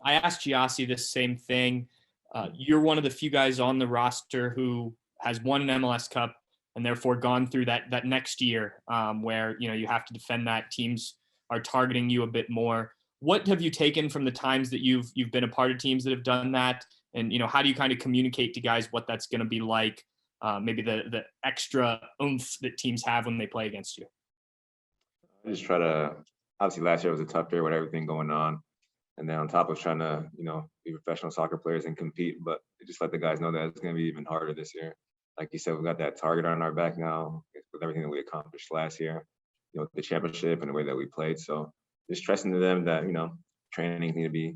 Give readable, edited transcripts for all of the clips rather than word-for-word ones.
I asked Giassi this same thing. You're one of the few guys on the roster who has won an MLS Cup and therefore gone through that next year where you have to defend that. Teams are targeting you a bit more. What have you taken from the times that you've been a part of teams that have done that? And how do you kind of communicate to guys what that's going to be like? Maybe the extra oomph that teams have when they play against you. I just try to. Obviously, last year was a tough year with everything going on, and then on top of trying to be professional soccer players and compete, but just let the guys know that it's going to be even harder this year. Like you said, we got that target on our back now with everything that we accomplished last year, the championship and the way that we played. So just stressing to them that trainings need to be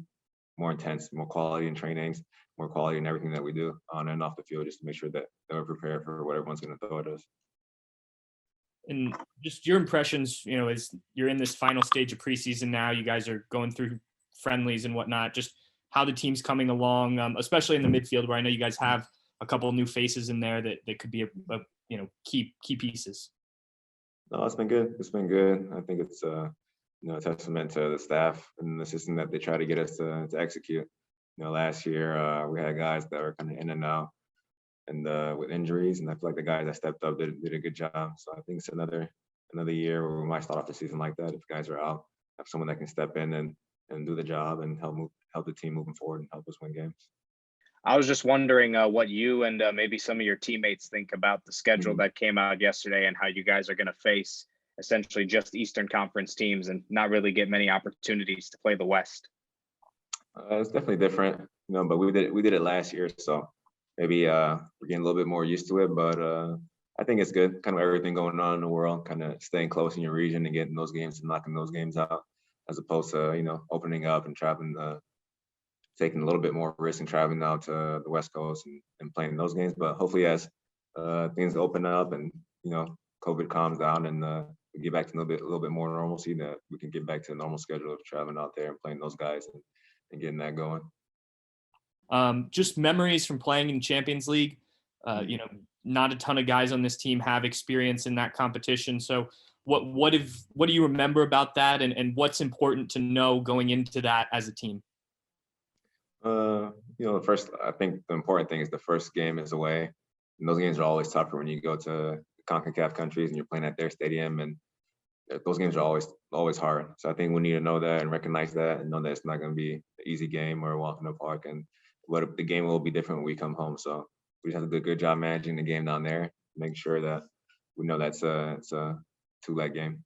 more intense, more quality in trainings, more quality in everything that we do on and off the field, just to make sure that we're prepared for what everyone's going to throw at us. And just your impressions, as you're in this final stage of preseason now, you guys are going through friendlies and whatnot, just how the team's coming along, especially in the midfield where I know you guys have a couple of new faces in there that could be a key pieces. No, it's been good. It's been good. I think it's a testament to the staff and the system that they try to get us to execute. Last year we had guys that were kind of in and out and with injuries, and I feel like the guys that stepped up did a good job. So I think it's another year where we might start off the season like that. If guys are out, have someone that can step in and do the job and help the team moving forward and help us win games. I was just wondering what you and maybe some of your teammates think about the schedule that came out yesterday and how you guys are going to face essentially just Eastern Conference teams and not really get many opportunities to play the West. It's definitely different, but we did it last year, so maybe we're getting a little bit more used to it. But I think it's good, kind of everything going on in the world, kind of staying close in your region and getting those games and knocking those games out, as opposed to opening up and traveling, taking a little bit more risk and traveling out to the West Coast and playing those games. But hopefully, as things open up and COVID calms down and we get back to a little bit more normalcy, that we can get back to the normal schedule of traveling out there and playing those guys and getting that going. Just memories from playing in Champions League. Not a ton of guys on this team have experience in that competition. So what do you remember about that, and what's important to know going into that as a team? First, I think the important thing is the first game is away. And those games are always tougher when you go to CONCACAF countries and you're playing at their stadium, and those games are always hard. So I think we need to know that and recognize that and know that it's not going to be an easy game or a walk in the park, and what the game will be different when we come home. So we just have to do a good job managing the game down there, making sure that we know that's it's a two-leg game.